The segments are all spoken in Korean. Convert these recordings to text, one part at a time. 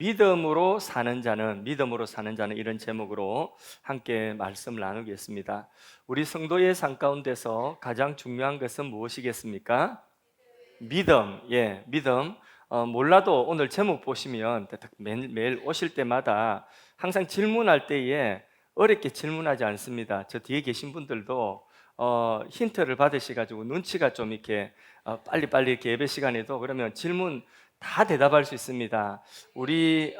믿음으로 사는 자는 이런 제목으로 함께 말씀을 나누겠습니다. 우리 성도의 삶 가운데서 가장 중요한 것은 무엇이겠습니까? 믿음. 예, 믿음. 몰라도 오늘 제목 보시면 매일 오실 때마다 항상 질문할 때에 어렵게 질문하지 않습니다. 저 뒤에 계신 분들도 힌트를 받으셔가지고 눈치가 좀 이렇게 빨리빨리 이렇게 예배 시간에도 그러면 질문 다 대답할 수 있습니다. 우리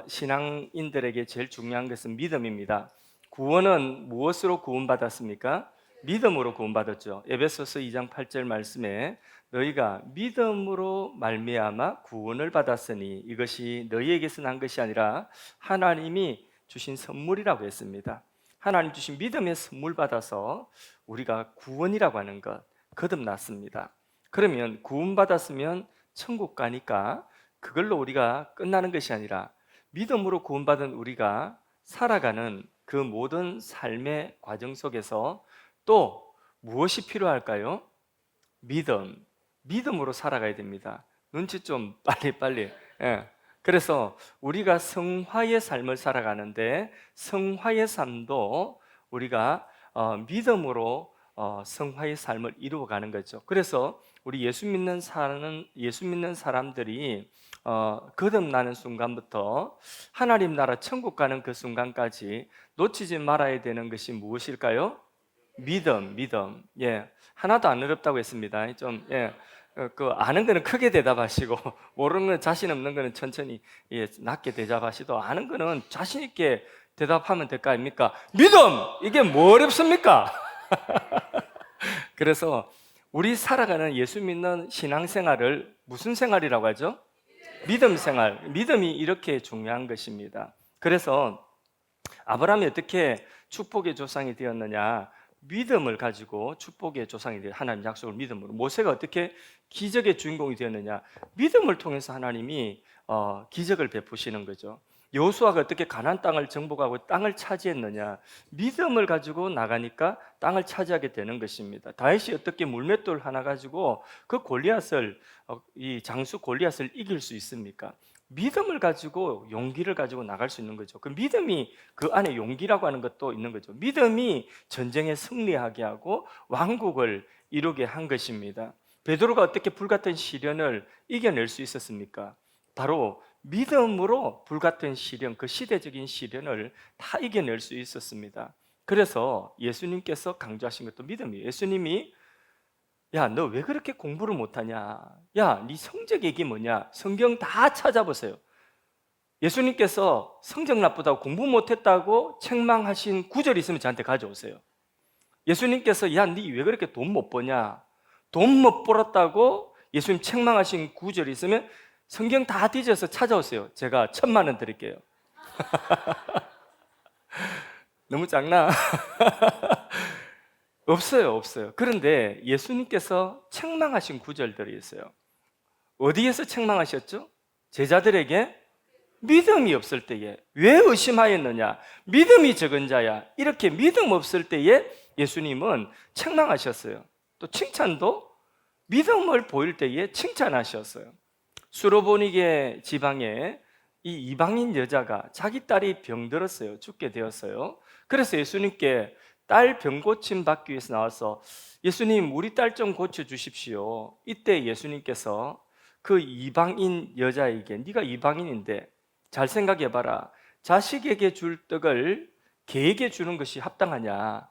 신앙인들에게 제일 중요한 것은 믿음입니다. 구원은 무엇으로 구원받았습니까? 믿음으로 구원받았죠. 에베소서 2장 8절 말씀에 너희가 믿음으로 말미암아 구원을 받았으니 이것이 너희에게서 난 것이 아니라 하나님이 주신 선물이라고 했습니다. 하나님 주신 믿음의 선물 받아서 우리가 구원이라고 하는 것 거듭났습니다. 그러면 구원받았으면 천국 가니까 그걸로 우리가 끝나는 것이 아니라 믿음으로 구원받은 우리가 살아가는 그 모든 삶의 과정 속에서 또 무엇이 필요할까요? 믿음으로 살아가야 됩니다. 눈치 좀 빨리. 예. 그래서 우리가 성화의 삶을 살아가는데 성화의 삶도 우리가 믿음으로 성화의 삶을 이루어가는 거죠. 그래서 우리 예수 믿는 사람들이 거듭나는 순간부터 하나님 나라 천국 가는 그 순간까지 놓치지 말아야 되는 것이 무엇일까요? 믿음. 예, 하나도 안 어렵다고 했습니다. 좀 그 아는 거는 크게 대답하시고 모르는 건 자신 없는 거는 천천히 낮게 대답하시도 아는 거는 자신 있게 대답하면 될 거 아닙니까? 믿음 이게 뭐 어렵습니까? 그래서 우리 살아가는 예수 믿는 신앙생활을 무슨 생활이라고 하죠? 믿음 생활. 믿음이 이렇게 중요한 것입니다. 그래서 아브라함이 어떻게 축복의 조상이 되었느냐? 믿음을 가지고 축복의 조상이 되어 하나님 약속을 믿음으로. 모세가 어떻게 기적의 주인공이 되었느냐? 믿음을 통해서 하나님이 기적을 베푸시는 거죠. 여호수아가 어떻게 가나안 땅을 정복하고 땅을 차지했느냐? 믿음을 가지고 나가니까 땅을 차지하게 되는 것입니다. 다윗이 어떻게 물맷돌 하나 가지고 그 골리앗을 이 장수 골리앗을 이길 수 있습니까? 믿음을 가지고 용기를 가지고 나갈 수 있는 거죠. 그 믿음이 그 안에 용기라고 하는 것도 있는 거죠. 믿음이 전쟁에 승리하게 하고 왕국을 이루게 한 것입니다. 베드로가 어떻게 불같은 시련을 이겨낼 수 있었습니까? 바로 믿음으로 불같은 시련, 그 시대적인 시련을 다 이겨낼 수 있었습니다. 그래서 예수님께서 강조하신 것도 믿음이에요. 예수님이 야, 너 왜 그렇게 공부를 못하냐? 야, 네 성적 얘기 뭐냐? 성경 다 찾아보세요. 예수님께서 성적 나쁘다고 공부 못했다고 책망하신 구절이 있으면 저한테 가져오세요. 예수님께서 야, 네 왜 그렇게 돈 못 버냐? 돈 못 벌었다고 예수님 책망하신 구절이 있으면 성경 다 뒤져서 찾아오세요. 제가 1,000만 원 드릴게요. 너무 작나? 없어요. 그런데 예수님께서 책망하신 구절들이 있어요. 어디에서 책망하셨죠? 제자들에게 믿음이 없을 때에. 왜 의심하였느냐? 믿음이 적은 자야. 이렇게 믿음 없을 때에 예수님은 책망하셨어요. 또 칭찬도 믿음을 보일 때에 칭찬하셨어요. 수로보니게 지방에 이 이방인 여자가 자기 딸이 병들었어요. 죽게 되었어요. 그래서 예수님께 딸 병 고침 받기 위해서 나와서 예수님 우리 딸 좀 고쳐주십시오. 이때 예수님께서 그 이방인 여자에게 네가 이방인인데 잘 생각해봐라. 자식에게 줄 떡을 개에게 주는 것이 합당하냐?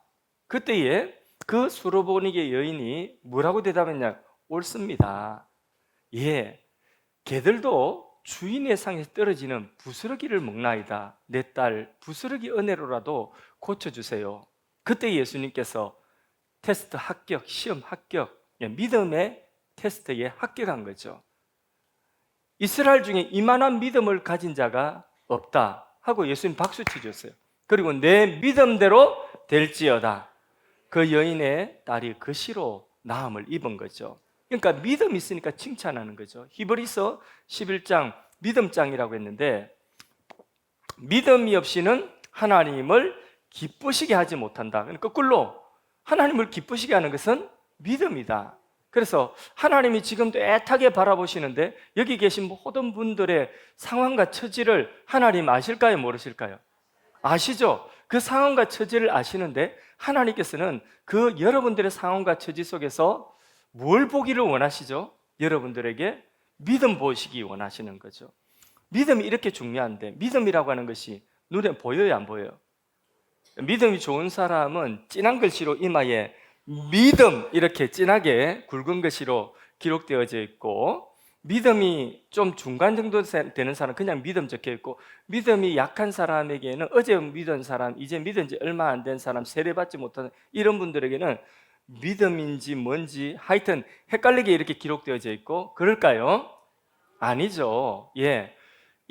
그때에 그 수로보니게 여인이 뭐라고 대답했냐? 옳습니다. 예, 개들도 주인의 상에서 떨어지는 부스러기를 먹나이다. 내 딸 부스러기 은혜로라도 고쳐주세요. 그때 예수님께서 테스트 합격, 시험 합격, 믿음의 테스트에 합격한 거죠. 이스라엘 중에 이만한 믿음을 가진 자가 없다 하고 예수님 박수 치셨어요. 그리고 내 믿음대로 될지어다. 그 여인의 딸이 그시로 나음을 입은 거죠. 그러니까 믿음이 있으니까 칭찬하는 거죠. 히브리서 11장 믿음장이라고 했는데 믿음이 없이는 하나님을 기쁘시게 하지 못한다. 그러니까 거꾸로 하나님을 기쁘시게 하는 것은 믿음이다. 그래서 하나님이 지금도 애타게 바라보시는데 여기 계신 모든 분들의 상황과 처지를 하나님 아실까요? 모르실까요? 아시죠? 그 상황과 처지를 아시는데 하나님께서는 그 여러분들의 상황과 처지 속에서 뭘 보기를 원하시죠? 여러분들에게 믿음 보시기 원하시는 거죠. 믿음이 이렇게 중요한데 믿음이라고 하는 것이 눈에 보여요, 안 보여요? 믿음이 좋은 사람은 진한 글씨로 이마에 믿음 이렇게 진하게 굵은 글씨로 기록되어져 있고, 믿음이 좀 중간 정도 되는 사람 그냥 믿음 적혀 있고, 믿음이 약한 사람에게는 어제 믿은 사람, 이제 믿은 지 얼마 안 된 사람, 세례받지 못한 이런 분들에게는 믿음인지 뭔지 하여튼 헷갈리게 이렇게 기록되어져 있고, 그럴까요? 아니죠. 예.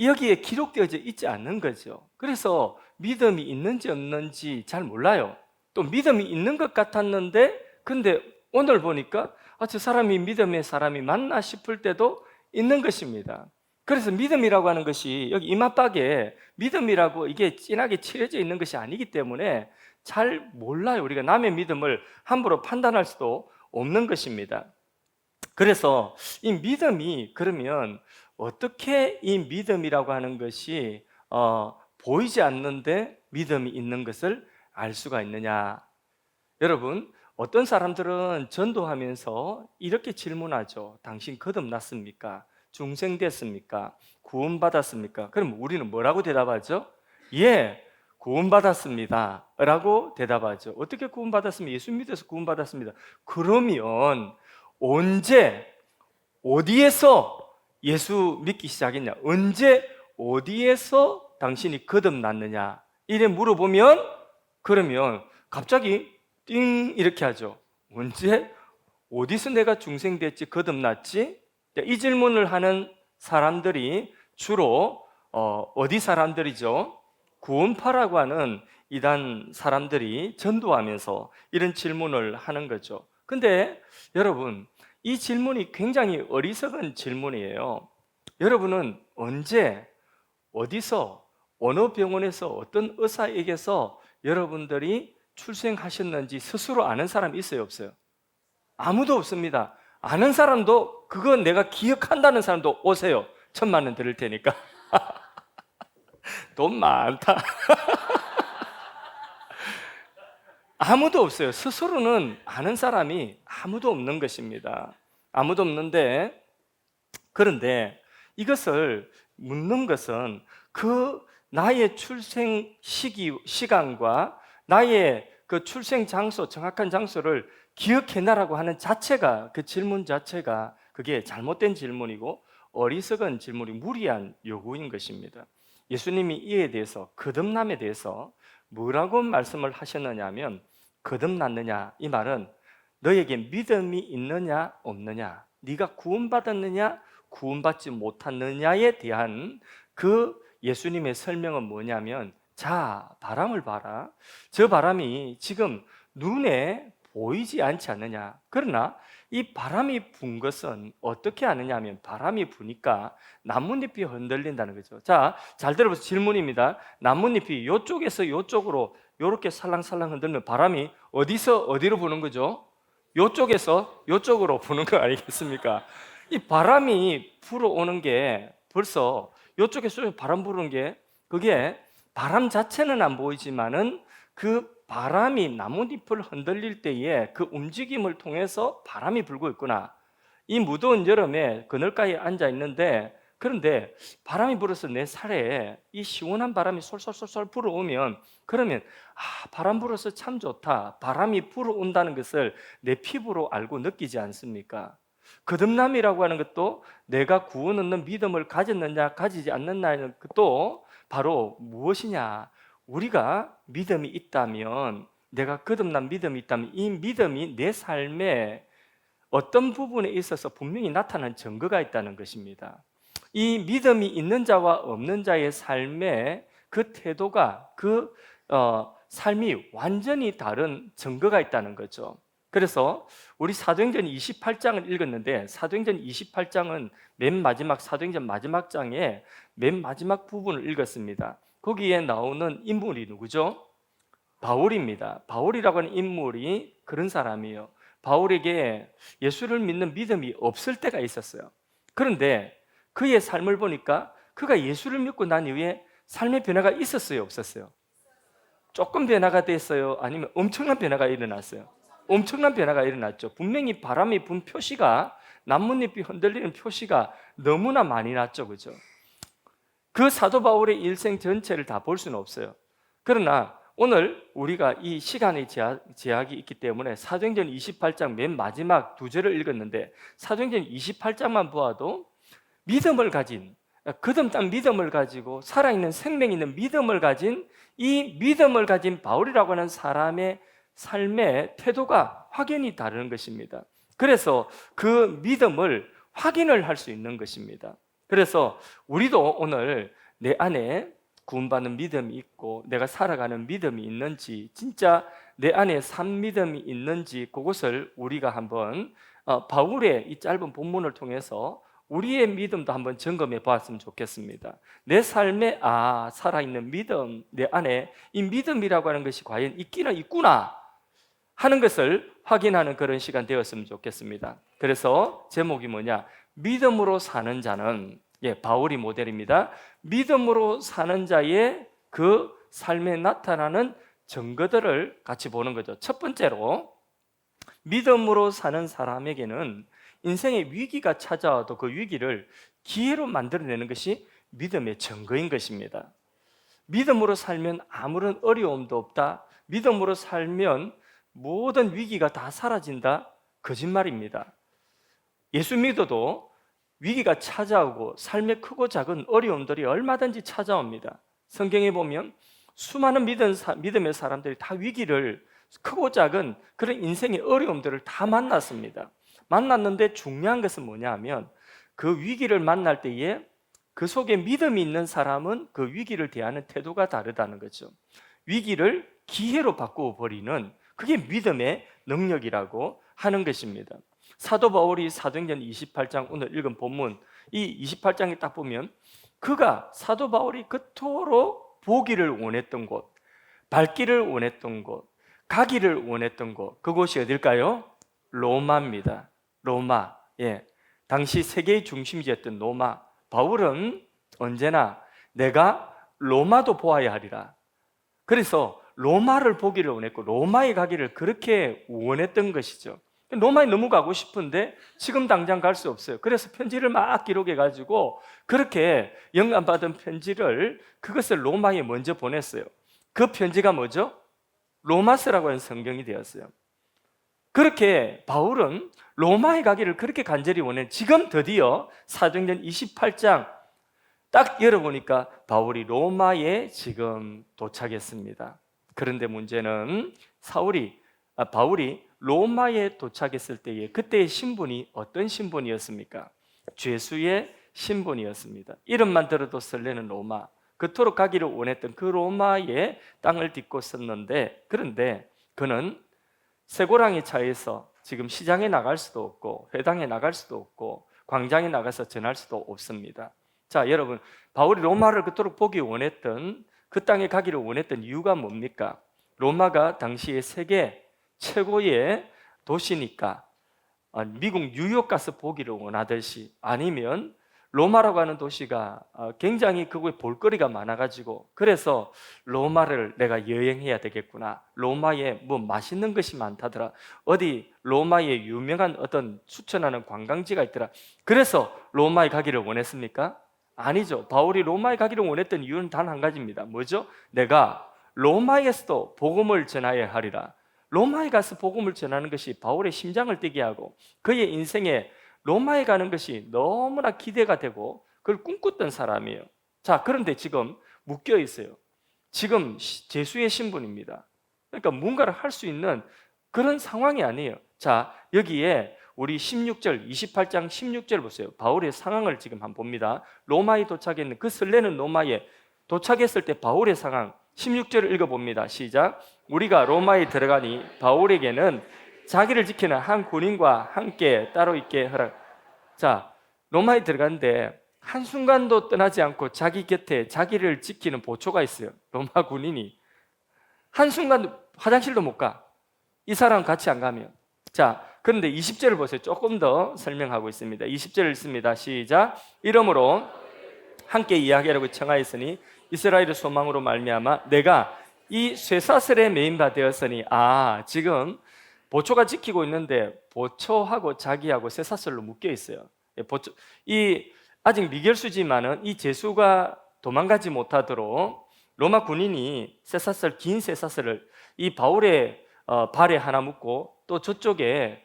여기에 기록되어져 있지 않는 거죠. 그래서 믿음이 있는지 없는지 잘 몰라요. 또 믿음이 있는 것 같았는데 근데 오늘 보니까 저 사람이 믿음의 사람이 맞나 싶을 때도 있는 것입니다. 그래서 믿음이라고 하는 것이 여기 이마박에 믿음이라고 이게 진하게 칠해져 있는 것이 아니기 때문에 잘 몰라요. 우리가 남의 믿음을 함부로 판단할 수도 없는 것입니다. 그래서 이 믿음이 그러면 어떻게 이 믿음이라고 하는 것이 보이지 않는데 믿음이 있는 것을 알 수가 있느냐? 여러분, 어떤 사람들은 전도하면서 이렇게 질문하죠. 당신 거듭났습니까? 중생됐습니까? 구원받았습니까? 그럼 우리는 뭐라고 대답하죠? 예, 구원받았습니다 라고 대답하죠. 어떻게 구원받았습니까? 예수 믿어서 구원받았습니다. 그러면 언제 어디에서 예수 믿기 시작했냐? 언제 어디에서 당신이 거듭났느냐? 이래 물어보면 그러면 갑자기 띵 이렇게 하죠. 언제 어디서 내가 중생됐지 거듭났지? 이 질문을 하는 사람들이 주로 어디 사람들이죠? 구원파라고 하는 이단 사람들이 전도하면서 이런 질문을 하는 거죠. 근데 여러분, 이 질문이 굉장히 어리석은 질문이에요. 여러분은 언제, 어디서, 어느 병원에서, 어떤 의사에게서 여러분들이 출생하셨는지 스스로 아는 사람이 있어요, 없어요? 아무도 없습니다. 아는 사람도, 그건 내가 기억한다는 사람도 오세요. 1,000만 원 드릴 테니까. 돈 많다. 아무도 없어요. 스스로는 아는 사람이 아무도 없는 것입니다. 아무도 없는데, 그런데 이것을 묻는 것은 그 나의 출생 시간과 나의 그 출생 장소, 정확한 장소를 기억해나라고 하는 자체가, 그 질문 자체가 그게 잘못된 질문이고 어리석은 질문이 무리한 요구인 것입니다. 예수님이 이에 대해서, 거듭남에 대해서 뭐라고 말씀을 하셨느냐 하면, 거듭났느냐 이 말은 너에게 믿음이 있느냐 없느냐, 네가 구원받았느냐 구원받지 못했느냐에 대한 그 예수님의 설명은 뭐냐면, 자, 바람을 봐라. 저 바람이 지금 눈에 보이지 않지 않느냐. 그러나 이 바람이 분 것은 어떻게 아느냐 하면, 바람이 부니까 나뭇잎이 흔들린다는 거죠. 자, 잘 들어보세요. 질문입니다. 나뭇잎이 이쪽에서 이쪽으로 이렇게 살랑살랑 흔들면 바람이 어디서 어디로 부는 거죠? 이쪽에서 이쪽으로 부는 거 아니겠습니까? 이 바람이 불어오는 게 벌써 이쪽에서 바람 부는 게, 그게 바람 자체는 안 보이지만은 그 바람이 나뭇잎을 흔들릴 때에 그 움직임을 통해서 바람이 불고 있구나. 이 무더운 여름에 그늘가에 앉아 있는데, 그런데 바람이 불어서 내 살에 이 시원한 바람이 솔솔솔솔 불어오면, 그러면 바람 불어서 참 좋다, 바람이 불어온다는 것을 내 피부로 알고 느끼지 않습니까? 거듭남이라고 하는 것도 내가 구원 얻는 믿음을 가졌느냐 가지지 않느냐는 것도 바로 무엇이냐, 우리가 믿음이 있다면, 내가 거듭난 믿음이 있다면 이 믿음이 내 삶에 어떤 부분에 있어서 분명히 나타난 증거가 있다는 것입니다. 이 믿음이 있는 자와 없는 자의 삶의 그 태도가, 그 삶이 완전히 다른 증거가 있다는 거죠. 그래서 우리 사도행전 28장을 읽었는데, 사도행전 28장은 맨 마지막, 사도행전 마지막 장에 맨 마지막 부분을 읽었습니다. 거기에 나오는 인물이 누구죠? 바울입니다. 바울이라고 하는 인물이 그런 사람이에요. 바울에게 예수를 믿는 믿음이 없을 때가 있었어요. 그런데 그의 삶을 보니까 그가 예수를 믿고 난 이후에 삶의 변화가 있었어요, 없었어요? 조금 변화가 됐어요? 아니면 엄청난 변화가 일어났어요? 엄청난 변화가 일어났죠. 분명히 바람이 분 표시가, 나뭇잎이 흔들리는 표시가 너무나 많이 났죠, 그죠? 그 사도 바울의 일생 전체를 다 볼 수는 없어요. 그러나 오늘 우리가 이 시간의 제약이 있기 때문에 사도행전 28장 맨 마지막 두 절을 읽었는데, 사도행전 28장만 보아도 믿음을 가진, 거듭난 믿음을 가지고 살아있는 생명 있는 믿음을 가진, 이 믿음을 가진 바울이라고 하는 사람의 삶의 태도가 확연히 다른 것입니다. 그래서 그 믿음을 확인을 할 수 있는 것입니다. 그래서 우리도 오늘 내 안에 구원받는 믿음이 있고 내가 살아가는 믿음이 있는지, 진짜 내 안에 산 믿음이 있는지, 그것을 우리가 한번 바울의 이 짧은 본문을 통해서 우리의 믿음도 한번 점검해 보았으면 좋겠습니다. 내 삶에 살아있는 믿음, 내 안에 이 믿음이라고 하는 것이 과연 있기는 있구나 하는 것을 확인하는 그런 시간 되었으면 좋겠습니다. 그래서 제목이 뭐냐? 믿음으로 사는 자는, 바울이 모델입니다. 믿음으로 사는 자의 그 삶에 나타나는 증거들을 같이 보는 거죠. 첫 번째로, 믿음으로 사는 사람에게는 인생의 위기가 찾아와도 그 위기를 기회로 만들어내는 것이 믿음의 증거인 것입니다. 믿음으로 살면 아무런 어려움도 없다, 믿음으로 살면 모든 위기가 다 사라진다, 거짓말입니다. 예수 믿어도 위기가 찾아오고 삶의 크고 작은 어려움들이 얼마든지 찾아옵니다. 성경에 보면 수많은 믿음의 사람들이 다 위기를, 크고 작은 그런 인생의 어려움들을 다 만났습니다. 만났는데 중요한 것은 뭐냐 하면, 그 위기를 만날 때에 그 속에 믿음이 있는 사람은 그 위기를 대하는 태도가 다르다는 거죠. 위기를 기회로 바꾸어 버리는, 그게 믿음의 능력이라고 하는 것입니다. 사도 바울이 사도행전 28장, 오늘 읽은 본문 이 28장에 딱 보면, 그가, 사도 바울이 그토록 보기를 원했던 곳, 밟기를 원했던 곳, 가기를 원했던 곳, 그곳이 어딜까요? 로마입니다. 로마. 당시 세계의 중심지였던 로마. 바울은 언제나 내가 로마도 보아야 하리라. 그래서 로마를 보기를 원했고 로마에 가기를 그렇게 원했던 것이죠. 로마에 너무 가고 싶은데 지금 당장 갈 수 없어요. 그래서 편지를 막 기록해가지고 그렇게 영감받은 편지를, 그것을 로마에 먼저 보냈어요. 그 편지가 뭐죠? 로마서라고 하는 성경이 되었어요. 그렇게 바울은 로마에 가기를 그렇게 간절히 원해. 지금 드디어 사도행전 28장 딱 열어보니까 바울이 로마에 지금 도착했습니다. 그런데 문제는 바울이 로마에 도착했을 때에 그때의 신분이 어떤 신분이었습니까? 죄수의 신분이었습니다. 이름만 들어도 설레는 로마, 그토록 가기를 원했던 그 로마의 땅을 딛고 섰는데, 그런데 그는 쇠고랑이 차에서 지금 시장에 나갈 수도 없고 회당에 나갈 수도 없고 광장에 나가서 전할 수도 없습니다. 자, 여러분, 바울이 로마를 그토록 보기 원했던, 그 땅에 가기를 원했던 이유가 뭡니까? 로마가 당시의 세계 최고의 도시니까 미국 뉴욕 가서 보기를 원하듯이, 아니면 로마라고 하는 도시가 굉장히 그거에 볼거리가 많아가지고, 그래서 로마를 내가 여행해야 되겠구나, 로마에 뭐 맛있는 것이 많다더라, 어디 로마에 유명한 어떤 추천하는 관광지가 있더라, 그래서 로마에 가기를 원했습니까? 아니죠. 바울이 로마에 가기를 원했던 이유는 단 한 가지입니다. 뭐죠? 내가 로마에서도 복음을 전하여야 하리라. 로마에 가서 복음을 전하는 것이 바울의 심장을 뛰게 하고 그의 인생에 로마에 가는 것이 너무나 기대가 되고 그걸 꿈꿨던 사람이에요. 자, 그런데 지금 묶여 있어요. 지금 죄수의 신분입니다. 그러니까 뭔가를 할 수 있는 그런 상황이 아니에요. 자, 여기에 우리 16절, 28장 16절 보세요. 바울의 상황을 지금 한번 봅니다. 로마에 도착했는, 그 설레는 로마에 도착했을 때 바울의 상황 16절을 읽어봅니다. 시작. 우리가 로마에 들어가니 바울에게는 자기를 지키는 한 군인과 함께 따로 있게 허락. 자, 로마에 들어갔는데 한순간도 떠나지 않고 자기 곁에 자기를 지키는 보초가 있어요. 로마 군인이. 한순간도 화장실도 못 가. 이 사람 같이 안 가면. 자, 그런데 20절을 보세요. 조금 더 설명하고 있습니다. 20절 읽습니다. 시작. 이러므로 함께 이야기하라고 청하였으니 이스라엘의 소망으로 말미암아 내가 이 쇠사슬에 매인 바 되었으니, 지금 보초가 지키고 있는데 보초하고 자기하고 쇠사슬로 묶여 있어요. 아직 미결수지만은 이 제수가 도망가지 못하도록 로마 군인이 긴 쇠사슬을 이 바울의 발에 하나 묶고 또 저쪽에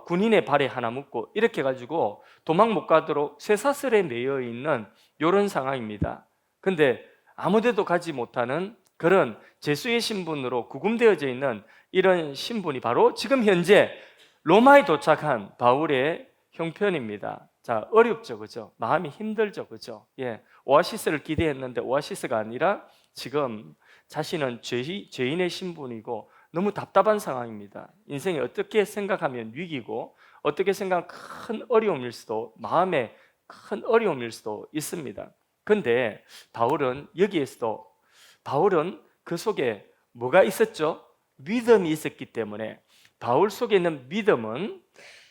군인의 발에 하나 묶고 이렇게 가지고 도망 못 가도록 쇠사슬에 매여 있는 이런 상황입니다. 근데 아무데도 가지 못하는 그런 제수의 신분으로 구금되어져 있는 이런 신분이 바로 지금 현재 로마에 도착한 바울의 형편입니다. 자, 어렵죠, 그죠? 마음이 힘들죠, 그죠? 예, 오아시스를 기대했는데 오아시스가 아니라 지금 자신은 죄인의 신분이고 너무 답답한 상황입니다. 인생이 어떻게 생각하면 위기고 어떻게 생각하면 큰 어려움일 수도, 마음에 큰 어려움일 수도 있습니다. 근데 바울은 그 속에 뭐가 있었죠? 믿음이 있었기 때문에 바울 속에 있는 믿음은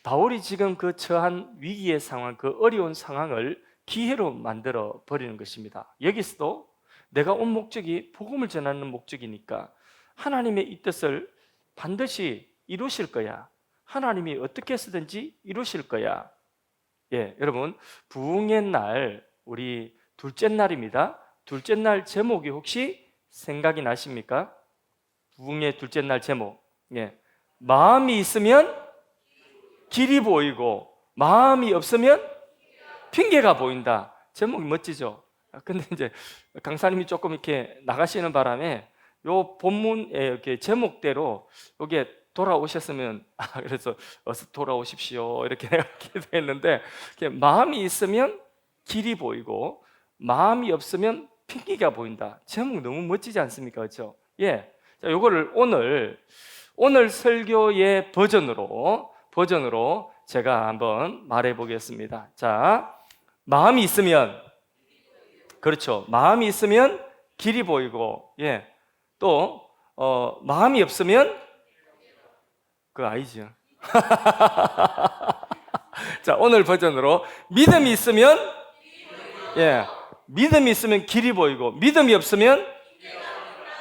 바울이 지금 그 처한 위기의 상황, 그 어려운 상황을 기회로 만들어 버리는 것입니다. 여기서도 내가 온 목적이 복음을 전하는 목적이니까 하나님의 이 뜻을 반드시 이루실 거야. 하나님이 어떻게 해서든지 이루실 거야. 예, 여러분, 부흥의 날, 우리 둘째 날입니다. 둘째 날 제목이 혹시 생각이 나십니까? 부흥의 둘째 날 제목. 예. 마음이 있으면 길이 보이고 마음이 없으면 핑계가 보인다. 제목이 멋지죠? 근데 이제 강사님이 조금 이렇게 나가시는 바람에 요 본문의 이렇게 제목대로 여기에 돌아오셨으면, 그래서 어서 돌아오십시오 이렇게 내가 기도했는데, 마음이 있으면 길이 보이고 마음이 없으면 핑계가 보인다. 제목 너무 멋지지 않습니까? 그렇죠? 예. 자, 요거를 오늘 설교의 버전으로 제가 한번 말해 보겠습니다. 자, 마음이 있으면, 그렇죠. 마음이 있으면 길이 보이고, 예. 또 마음이 없으면 그거 아니죠. 자, 오늘 버전으로 믿음이 있으면, 예, 믿음이 있으면 길이 보이고 믿음이 없으면,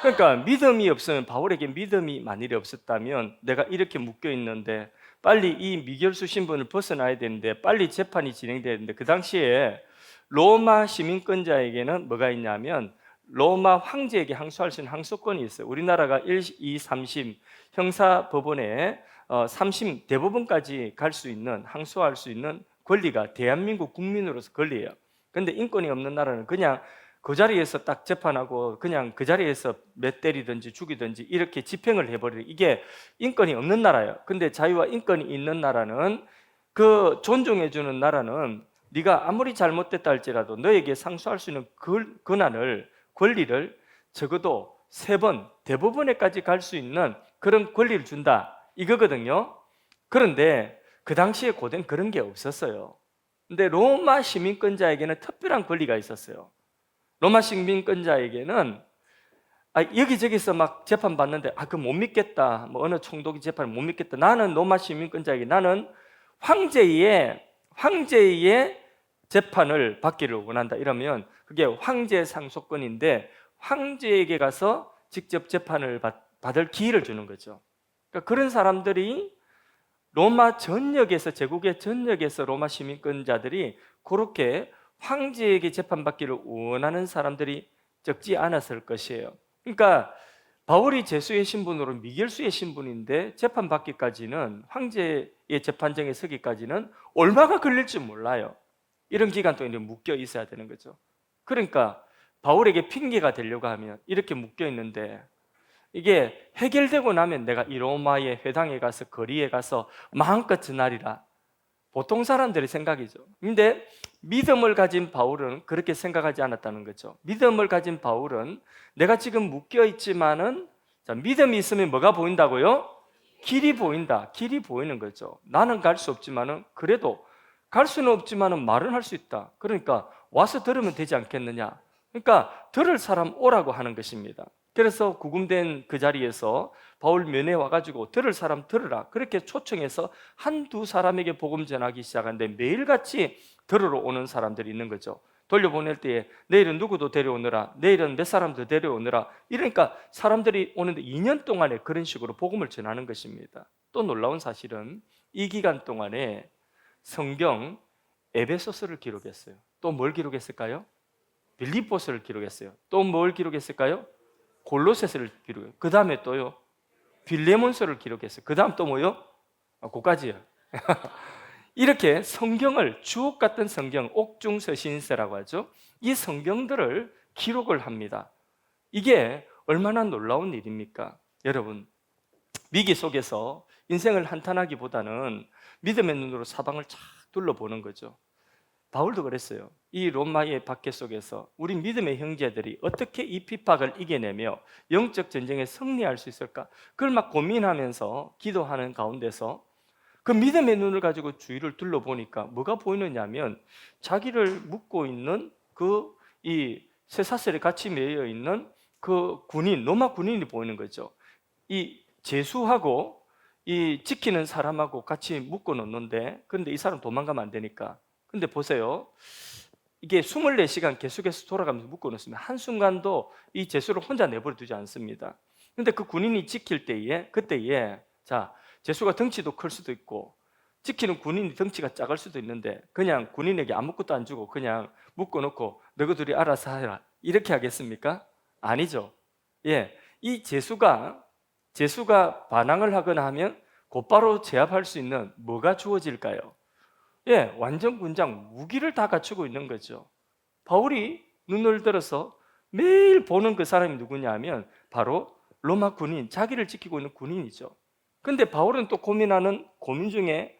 그러니까 믿음이 없으면, 바울에게 믿음이 만일에 없었다면 내가 이렇게 묶여 있는데 빨리 이 미결수 신분을 벗어나야 되는데 빨리 재판이 진행돼야 되는데, 그 당시에 로마 시민권자에게는 뭐가 있냐면 로마 황제에게 항소할 수 있는 항소권이 있어요. 우리나라가 1, 2, 3심 형사법원에 3심 대법원까지 갈 수 있는, 항소할 수 있는 권리가 대한민국 국민으로서 권리예요. 그런데 인권이 없는 나라는 그냥 그 자리에서 딱 재판하고 그냥 그 자리에서 몇 때리든지 죽이든지 이렇게 집행을 해버리는, 이게 인권이 없는 나라예요. 근데 자유와 인권이 있는 나라는, 그 존중해주는 나라는 네가 아무리 잘못됐다 할지라도 너에게 상소할 수 있는 권리를 적어도 3번 대법원에까지 갈 수 있는 그런 권리를 준다, 이거거든요. 그런데 그 당시에 고된 그런 게 없었어요. 근데 로마 시민권자에게는 특별한 권리가 있었어요. 로마 시민권자에게는 여기저기서 막 재판 받는데 그거 못 믿겠다, 뭐 어느 총독이 재판을 못 믿겠다, 나는 로마 시민권자에게 나는 황제의 재판을 받기를 원한다, 이러면 그게 황제 상속권인데 황제에게 가서 직접 재판을 받을 기회를 주는 거죠. 그러니까 그런 사람들이 로마 전역에서, 제국의 전역에서 로마 시민권자들이 그렇게 황제에게 재판받기를 원하는 사람들이 적지 않았을 것이에요. 그러니까 바울이 제수의 신분으로 미결수의 신분인데 재판받기까지는, 황제의 재판정에 서기까지는 얼마가 걸릴지 몰라요. 이런 기간 동안에 묶여 있어야 되는 거죠. 그러니까 바울에게 핑계가 되려고 하면 이렇게 묶여 있는데, 이게 해결되고 나면 내가 이 로마의 회당에 가서, 거리에 가서 마음껏 전하리라, 보통 사람들의 생각이죠. 근데 믿음을 가진 바울은 그렇게 생각하지 않았다는 거죠. 믿음을 가진 바울은 내가 지금 묶여 있지만은, 자, 믿음이 있으면 뭐가 보인다고요? 길이 보인다. 길이 보이는 거죠. 나는 갈 수 없지만은, 그래도 갈 수는 없지만은 말은 할 수 있다. 그러니까 와서 들으면 되지 않겠느냐. 그러니까 들을 사람 오라고 하는 것입니다. 그래서 구금된 그 자리에서 바울 면회 와가지고 들을 사람 들으라 그렇게 초청해서 한두 사람에게 복음 전하기 시작하는데 매일같이 들으러 오는 사람들이 있는 거죠. 돌려보낼 때에 내일은 누구도 데려오느라, 내일은 몇 사람 더 데려오느라, 이러니까 사람들이 오는데 2년 동안에 그런 식으로 복음을 전하는 것입니다. 또 놀라운 사실은 이 기간 동안에 성경 에베소서를 기록했어요. 또 뭘 기록했을까요? 빌립보서를 기록했어요. 또 뭘 기록했을까요? 골로새서를 기록해요. 그 다음에 또요 빌레몬서를 기록했어요. 그 다음 또 뭐요? 그까지요. 이렇게 성경을, 주옥 같은 성경, 옥중서신서라고 하죠. 이 성경들을 기록을 합니다. 이게 얼마나 놀라운 일입니까? 여러분, 위기 속에서 인생을 한탄하기보다는 믿음의 눈으로 사방을 쫙 둘러보는 거죠. 바울도 그랬어요. 이 로마의 박해 속에서 우리 믿음의 형제들이 어떻게 이 핍박을 이겨내며 영적 전쟁에 승리할 수 있을까? 그걸 막 고민하면서 기도하는 가운데서 그 믿음의 눈을 가지고 주위를 둘러보니까 뭐가 보이느냐면 자기를 묶고 있는 그 이 쇠사슬에 같이 매여 있는 그 군인, 로마 군인이 보이는 거죠. 이 제수하고 이 지키는 사람하고 같이 묶어 놓는데, 그런데 이 사람 도망가면 안 되니까. 근데 보세요. 이게 24시간 계속해서 돌아가면서 묶어 놓습니다. 한순간도 이 제수를 혼자 내버려 두지 않습니다. 근데 그 군인이 지킬 때에, 그때에, 자, 제수가 덩치도 클 수도 있고, 지키는 군인이 덩치가 작을 수도 있는데, 그냥 군인에게 아무것도 안 주고 그냥 묶어 놓고 너희들이 알아서 해라. 이렇게 하겠습니까? 아니죠. 예. 이 제수가 반항을 하거나 하면 곧바로 제압할 수 있는 뭐가 주어질까요? 예, 완전 군장, 무기를 다 갖추고 있는 거죠. 바울이 눈을 들어서 매일 보는 그 사람이 누구냐 하면 바로 로마 군인, 자기를 지키고 있는 군인이죠. 근데 바울은 또 고민하는 고민 중에,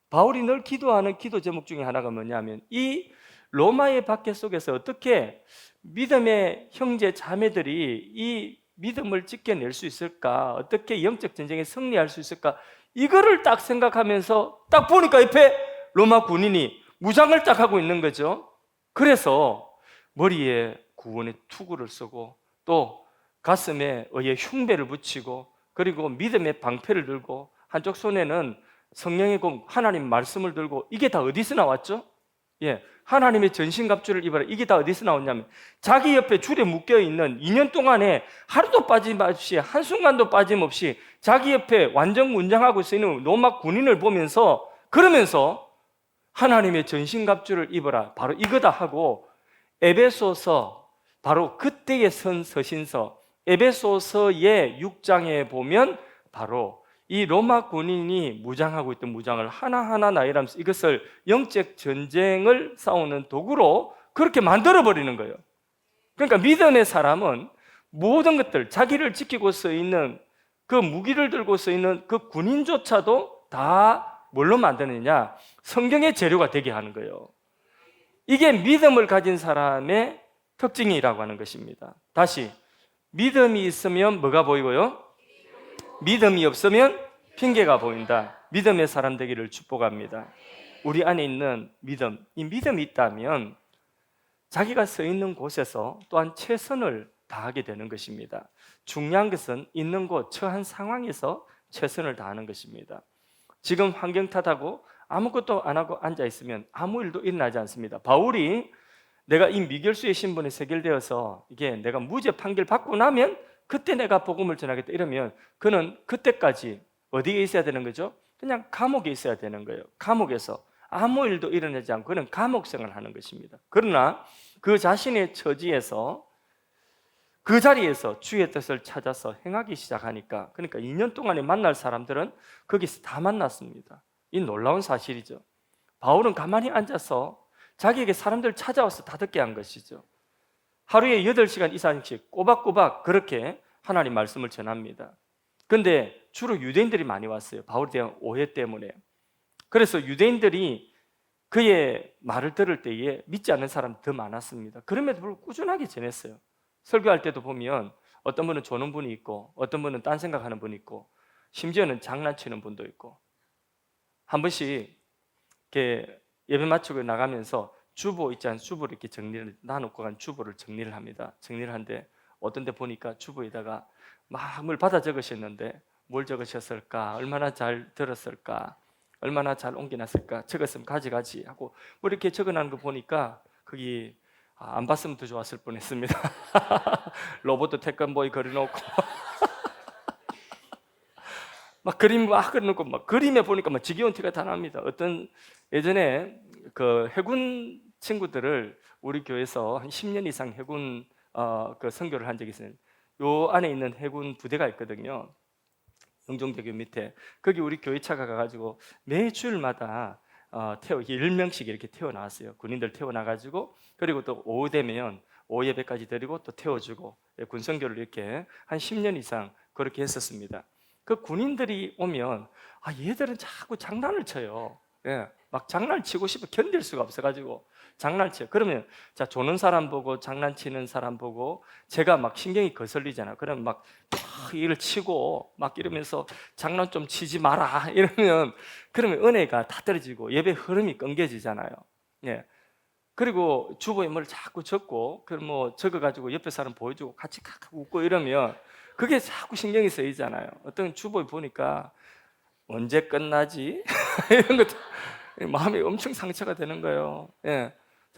바울이 늘 기도하는 기도 제목 중에 하나가 뭐냐면 이 로마의 박해 속에서 어떻게 믿음의 형제 자매들이 이 믿음을 지켜낼 수 있을까? 어떻게 영적 전쟁에 승리할 수 있을까? 이거를 딱 생각하면서 딱 보니까 옆에 로마 군인이 무장을 딱 하고 있는 거죠. 그래서 머리에 구원의 투구를 쓰고 또 가슴에 의의 흉배를 붙이고 그리고 믿음의 방패를 들고 한쪽 손에는 성령의 검, 하나님 말씀을 들고, 이게 다 어디서 나왔죠? 예, 하나님의 전신갑주를 입어라. 이게 다 어디서 나왔냐면 자기 옆에 줄에 묶여있는 2년 동안에 하루도 빠짐없이 한순간도 빠짐없이 자기 옆에 완전 문장하고 쓰이는 로마 군인을 보면서, 그러면서 하나님의 전신갑주를 입어라, 바로 이거다 하고 에베소서, 바로 그때에 쓴 서신서 에베소서의 6장에 보면 바로 이 로마 군인이 무장하고 있던 무장을 하나하나 나열하면서 이것을 영적 전쟁을 싸우는 도구로 그렇게 만들어버리는 거예요. 그러니까 믿음의 사람은 모든 것들, 자기를 지키고 써 있는 그 무기를 들고 써 있는 그 군인조차도 다 뭘로 만드느냐? 성경의 재료가 되게 하는 거예요. 이게 믿음을 가진 사람의 특징이라고 하는 것입니다. 다시, 믿음이 있으면 뭐가 보이고요? 믿음이 없으면 핑계가 보인다. 믿음의 사람 되기를 축복합니다. 우리 안에 있는 믿음, 이 믿음이 있다면 자기가 서 있는 곳에서 또한 최선을 다하게 되는 것입니다. 중요한 것은 있는 곳, 처한 상황에서 최선을 다하는 것입니다. 지금 환경 탓하고 아무것도 안 하고 앉아 있으면 아무 일도 일어나지 않습니다. 바울이 내가 이 미결수의 신분에 세결되어서 이게 내가 무죄 판결 받고 나면 그때 내가 복음을 전하겠다 이러면 그는 그때까지 어디에 있어야 되는 거죠? 그냥 감옥에 있어야 되는 거예요. 감옥에서 아무 일도 일어나지 않고 그는 감옥 생활을 하는 것입니다. 그러나 그 자신의 처지에서 그 자리에서 주의 뜻을 찾아서 행하기 시작하니까, 그러니까 2년 동안에 만날 사람들은 거기서 다 만났습니다. 이 놀라운 사실이죠. 바울은 가만히 앉아서 자기에게 사람들 찾아와서 다 듣게 한 것이죠. 하루에 8시간 이상씩 꼬박꼬박 그렇게 하나님 말씀을 전합니다. 그런데 주로 유대인들이 많이 왔어요. 바울에 대한 오해 때문에. 그래서 유대인들이 그의 말을 들을 때에 믿지 않는 사람이 더 많았습니다. 그럼에도 불구하고 꾸준하게 전했어요. 설교할 때도 보면 어떤 분은 조는 분이 있고 어떤 분은 딴 생각하는 분이 있고 심지어는 장난치는 분도 있고, 한 번씩 이렇게 예배 마치고 나가면서 주보 있지 않습니까? 주보를 이렇게 정리를 놔놓고 간 주보를 정리를 합니다. 정리를 하는데 어떤 데 보니까 주보에다가 막 뭘 받아 적으셨는데 뭘 적으셨을까? 얼마나 잘 들었을까? 얼마나 잘 옮겨놨을까? 적었으면 가져가지 하고 뭐 이렇게 적어놓은 거 보니까 거기 안 봤으면 더 좋았을 뻔했습니다. 로봇 태권보이 그려놓고 막 그림 막 그려놓고 막 그림에 보니까 막 지겨운 티가 다 납니다. 어떤 예전에 그 해군 친구들을 우리 교회에서 한 10년 이상 해군 그 선교를 한 적이 있어요. 요 안에 있는 해군 부대가 있거든요. 영종대교 밑에 거기 우리 교회차가 가가지고 매 주일마다 태워 10명씩 이렇게 태워 나왔어요. 군인들 태워 나가지고 그리고 또 오후 되면 오후 예배까지 드리고 또 태워주고 군선교를 이렇게 한 10년 이상 그렇게 했었습니다. 그 군인들이 오면 얘들은 자꾸 장난을 쳐요. 예, 막 장난을 치고 싶어 견딜 수가 없어가지고 장난을 쳐요. 그러면 자 조는 사람 보고 장난치는 사람 보고 제가 막 신경이 거슬리잖아요. 그러면 막 이를 치고 막 이러면서 장난 좀 치지 마라 이러면 그러면 은혜가 다 떨어지고 예배 흐름이 끊겨지잖아요. 예. 그리고 주보에 뭘 자꾸 적고 그럼 뭐 적어가지고 옆에 사람 보여주고 같이 칵칵 웃고 이러면 그게 자꾸 신경이 쓰이잖아요. 어떤 주보에 보니까 언제 끝나지? 이런 것도 마음이 엄청 상처가 되는 거예요. 예.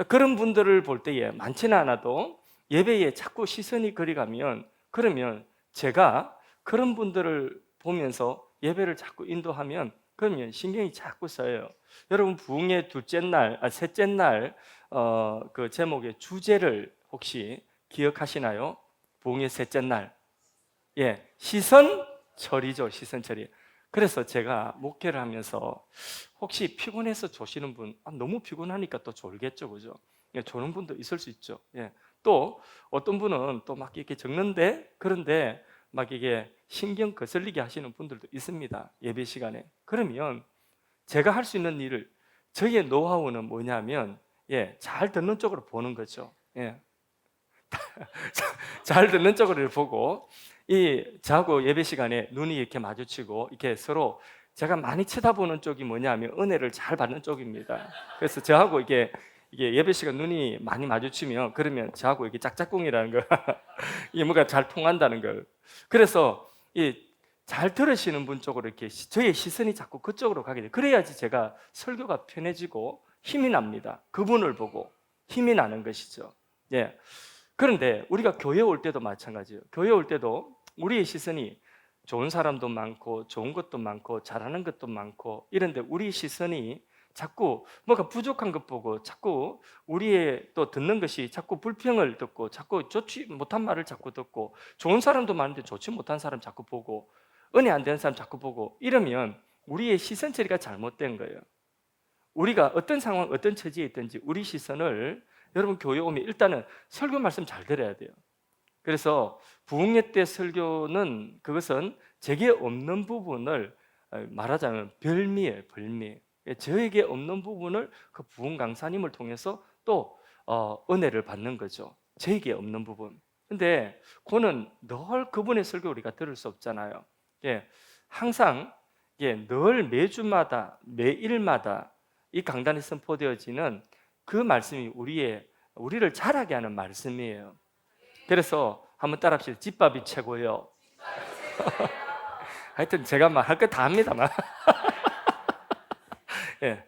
그런 분들을 볼 때에 많지는 않아도 예배에 자꾸 시선이 그리 가면 그러면 제가 그런 분들을 보면서 예배를 자꾸 인도하면 그러면 신경이 자꾸 써요. 여러분 부흥의 셋째 날 그 제목의 주제를 혹시 기억하시나요? 부흥의 셋째 날, 예, 시선처리죠. 시선처리. 그래서 제가 목회를 하면서 혹시 피곤해서 조시는 분, 너무 피곤하니까 또 졸겠죠, 그죠? 예, 조는 분도 있을 수 있죠. 예. 또 어떤 분은 또 막 이렇게 적는데 그런데 막 이게 신경 거슬리게 하시는 분들도 있습니다. 예배 시간에. 그러면 제가 할 수 있는 일을 저희의 노하우는 뭐냐면 잘 듣는 쪽으로 보는 거죠. 예. 잘 듣는 쪽으로 보고 저하고 예배 시간에 눈이 이렇게 마주치고 이렇게 서로 제가 많이 쳐다보는 쪽이 뭐냐면 은혜를 잘 받는 쪽입니다. 그래서 저하고 이게 예배 시간 눈이 많이 마주치면 그러면 저하고 이게 짝짝꿍이라는 거 이게 뭔가 잘 통한다는 걸. 그래서 잘 들으시는 분 쪽으로 이렇게 저의 시선이 자꾸 그쪽으로 가게 돼요. 그래야지 제가 설교가 편해지고 힘이 납니다. 그분을 보고 힘이 나는 것이죠. 예. 그런데 우리가 교회 올 때도 마찬가지예요. 교회 올 때도 우리의 시선이 좋은 사람도 많고 좋은 것도 많고 잘하는 것도 많고 이런데 우리 시선이 자꾸 뭔가 부족한 것 보고 자꾸 우리의 또 듣는 것이 자꾸 불평을 듣고 자꾸 좋지 못한 말을 자꾸 듣고 좋은 사람도 많은데 좋지 못한 사람 자꾸 보고 은혜 안 되는 사람 자꾸 보고 이러면 우리의 시선 처리가 잘못된 거예요. 우리가 어떤 상황, 어떤 처지에 있든지 우리 시선을 여러분 교회 오면 일단은 설교 말씀 잘 들어야 돼요. 그래서 부흥회 때 설교는 그것은 제게 없는 부분을 말하자면 별미예요, 별미. 저에게 없는 부분을 그 부흥 강사님을 통해서 또 은혜를 받는 거죠. 저에게 없는 부분. 근데 그거는 늘 그분의 설교 우리가 들을 수 없잖아요. 항상 늘 매주마다 매일마다 이 강단에 선포되어지는 그 말씀이 우리를 자라게 하는 말씀이에요. 그래서 한번 따라합시다. 집밥이 최고예요. 하여튼 제가 막 할 거 다 합니다만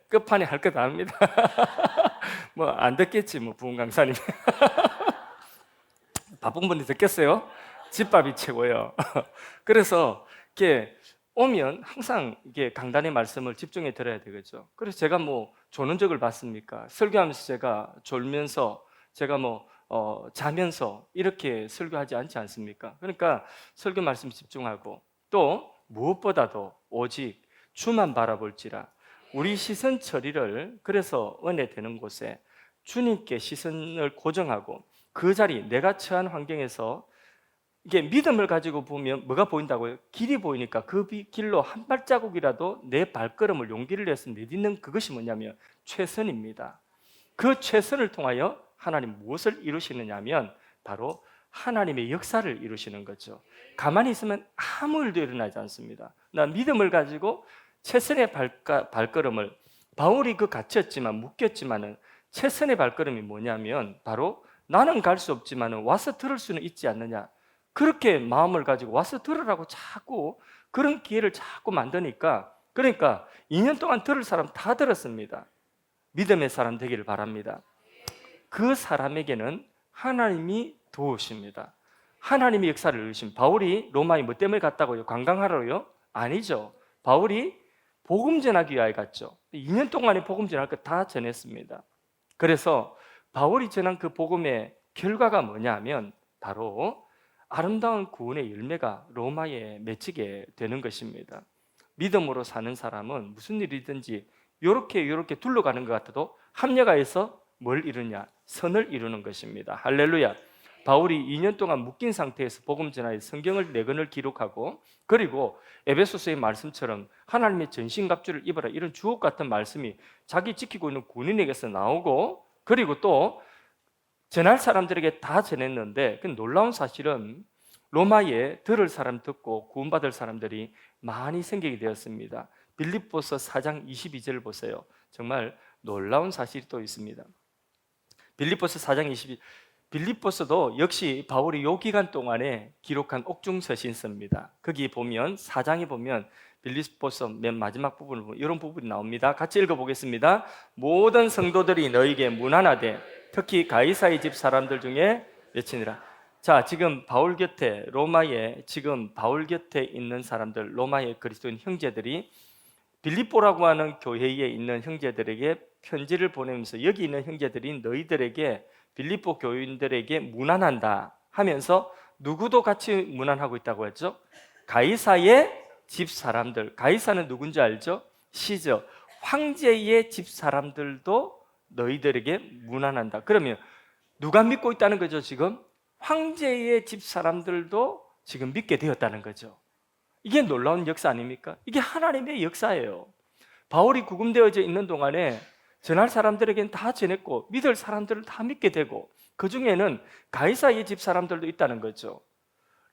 끝판에 할 거 다 합니다. 뭐 안 듣겠지 뭐 부흥 강사님. 바쁜 분이 듣겠어요? 집밥이 최고예요. 그래서 이렇게 오면 항상 이게 강단의 말씀을 집중해 들어야 되겠죠. 그래서 제가 뭐 조는 적을 봤습니까? 설교하면서 제가 졸면서 제가 뭐 자면서 이렇게 설교하지 않지 않습니까? 그러니까 설교 말씀 집중하고 또 무엇보다도 오직 주만 바라볼지라 우리 시선 처리를 그래서 은혜 되는 곳에 주님께 시선을 고정하고 그 자리 내가 처한 환경에서 이게 믿음을 가지고 보면 뭐가 보인다고요? 길이 보이니까 그 길로 한 발자국이라도 내 발걸음을 용기를 내서 내딛는 그것이 뭐냐면 최선입니다. 그 최선을 통하여 하나님 무엇을 이루시느냐 하면 바로 하나님의 역사를 이루시는 거죠. 가만히 있으면 아무 일도 일어나지 않습니다. 나 믿음을 가지고 최선의 발걸음을 바울이 그 갇혔지만 묶였지만은 최선의 발걸음이 뭐냐면 바로 나는 갈 수 없지만 와서 들을 수는 있지 않느냐. 그렇게 마음을 가지고 와서 들으라고 자꾸 그런 기회를 자꾸 만드니까, 그러니까 2년 동안 들을 사람 다 들었습니다. 믿음의 사람 되기를 바랍니다. 그 사람에게는 하나님이 도우십니다. 하나님이 역사를 이루신. 바울이 로마에 뭐 때문에 갔다고요? 관광하러요? 아니죠. 바울이 복음 전하기 위하여 갔죠. 2년 동안에 복음 전할 거 다 전했습니다. 그래서 바울이 전한 그 복음의 결과가 뭐냐면 바로 아름다운 구원의 열매가 로마에 맺히게 되는 것입니다. 믿음으로 사는 사람은 무슨 일이든지 요렇게 둘러가는 것 같아도 합력하여서 뭘 이루냐? 선을 이루는 것입니다. 할렐루야. 바울이 2년 동안 묶인 상태에서 복음 전하여 성경을 4권을 기록하고, 그리고 에베소서의 말씀처럼 하나님의 전신갑주를 입어라, 이런 주옥 같은 말씀이 자기 지키고 있는 군인에게서 나오고, 그리고 또 전할 사람들에게 다 전했는데, 그 놀라운 사실은 로마에 들을 사람 듣고 구원받을 사람들이 많이 생기게 되었습니다. 빌립보서 4장 22절을 보세요. 정말 놀라운 사실이 또 있습니다. 빌립보서 4장 22절. 빌립보서도 역시 바울이 요 기간 동안에 기록한 옥중서신서입니다. 거기 보면 4장에 보면 빌립보서 맨 마지막 부분을 보면 이런 부분이 나옵니다. 같이 읽어보겠습니다. 모든 성도들이 너에게 문안하되 특히 가이사의 집 사람들 중에 외치니라. 자, 지금 바울 곁에, 로마에 지금 바울 곁에 있는 사람들, 로마의 그리스도인 형제들이 빌립보라고 하는 교회에 있는 형제들에게 편지를 보내면서 여기 있는 형제들이 너희들에게, 빌립보 교인들에게 문안한다 하면서 누구도 같이 문안하고 있다고 했죠? 가이사의 집 사람들. 가이사는 누군지 알죠? 시저, 황제의 집 사람들도 너희들에게 문안한다. 그러면 누가 믿고 있다는 거죠? 지금 황제의 집 사람들도 지금 믿게 되었다는 거죠. 이게 놀라운 역사 아닙니까? 이게 하나님의 역사예요. 바울이 구금되어져 있는 동안에 전할 사람들에게는 다 전했고 믿을 사람들을 다 믿게 되고, 그 중에는 가이사의 집 사람들도 있다는 거죠.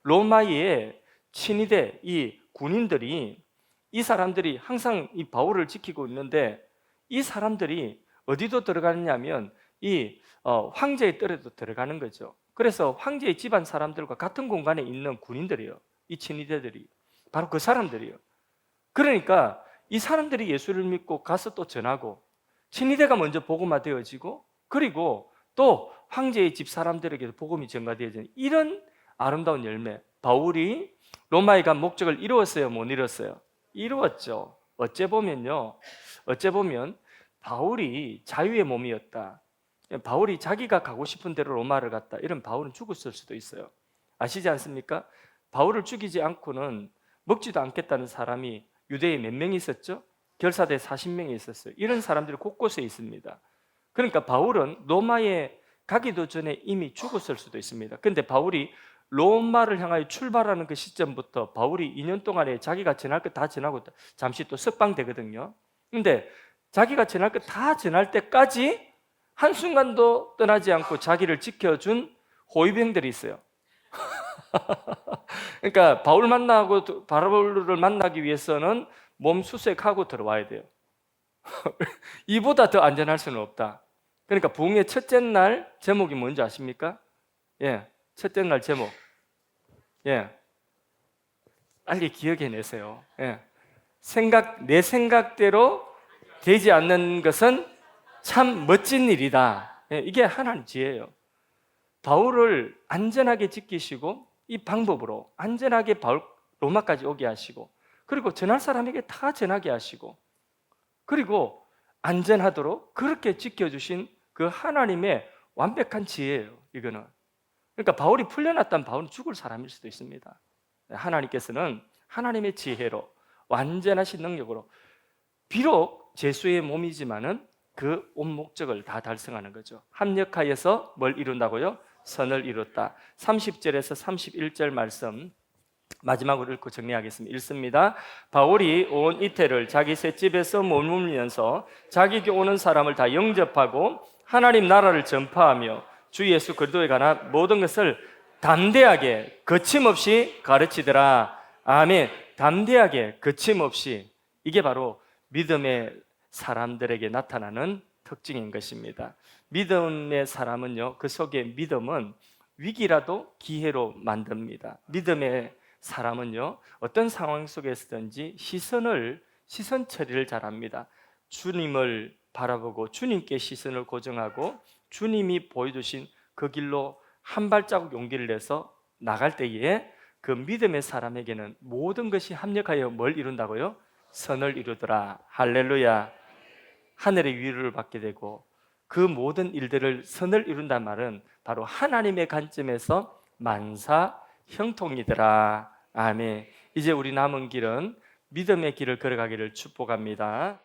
로마의 친위대 이 군인들이, 이 사람들이 항상 이 바울을 지키고 있는데, 이 사람들이 어디도 들어가느냐면 이 황제의 뜰에도 들어가는 거죠. 그래서 황제의 집안 사람들과 같은 공간에 있는 군인들이에요. 이 친위대들이 바로 그 사람들이에요. 그러니까 이 사람들이 예수를 믿고 가서 또 전하고, 친위대가 먼저 복음화 되어지고, 그리고 또 황제의 집 사람들에게도 복음이 전가되어지는 이런 아름다운 열매. 바울이 로마에 간 목적을 이루었어요? 못 이뤘어요? 이루었죠. 어째 보면 바울이 자유의 몸이었다. 바울이 자기가 가고 싶은 대로 로마를 갔다. 이런 바울은 죽었을 수도 있어요. 아시지 않습니까? 바울을 죽이지 않고는 먹지도 않겠다는 사람이 유대에 몇 명이 있었죠? 결사대 40명이 있었어요. 이런 사람들이 곳곳에 있습니다. 그러니까 바울은 로마에 가기도 전에 이미 죽었을 수도 있습니다. 그런데 바울이 로마를 향하여 출발하는 그 시점부터 바울이 2년 동안에 자기가 전할 것 다 전하고 잠시 또 석방되거든요. 그런데 자기가 전할 것 다 전할 때까지 한순간도 떠나지 않고 자기를 지켜준 호위병들이 있어요. 그러니까 바울을 만나기 위해서는 몸 수색하고 들어와야 돼요. 이보다 더 안전할 수는 없다. 그러니까 부흥의 첫째 날 제목이 뭔지 아십니까? 예, 첫째 날 제목. 예, 빨리 기억해내세요. 예, 내 생각대로 되지 않는 것은 참 멋진 일이다. 예, 이게 하나님 지혜예요. 바울을 안전하게 지키시고 이 방법으로 안전하게 바울 로마까지 오게 하시고, 그리고 전할 사람에게 다 전하게 하시고, 그리고 안전하도록 그렇게 지켜주신 그 하나님의 완벽한 지혜예요. 이거는. 그러니까 바울이 풀려났다면 바울은 죽을 사람일 수도 있습니다. 하나님께서는 하나님의 지혜로 완전하신 능력으로 비록 제수의 몸이지만은 그 온 목적을 다 달성하는 거죠. 합력하여서 뭘 이룬다고요? 선을 이뤘다. 30절에서 31절 말씀 마지막으로 읽고 정리하겠습니다. 읽습니다. 바울이 온 이태를 자기 셋집에서 머물면서 자기에게 오는 사람을 다 영접하고 하나님 나라를 전파하며 주 예수 그리스도에 관한 모든 것을 담대하게 거침없이 가르치더라. 아멘. 담대하게 거침없이. 이게 바로 믿음의 사람들에게 나타나는 특징인 것입니다. 믿음의 사람은요, 그 속에 믿음은 위기라도 기회로 만듭니다. 믿음의 사람은요, 어떤 상황 속에서든지 시선 처리를 잘합니다. 주님을 바라보고 주님께 시선을 고정하고 주님이 보여주신 그 길로 한 발자국 용기를 내서 나갈 때에 그 믿음의 사람에게는 모든 것이 합력하여 뭘 이룬다고요? 선을 이루더라. 할렐루야. 하늘의 위로를 받게 되고 그 모든 일들을 선을 이룬단 말은 바로 하나님의 관점에서 만사 형통이더라. 아멘. 이제 우리 남은 길은 믿음의 길을 걸어가기를 축복합니다.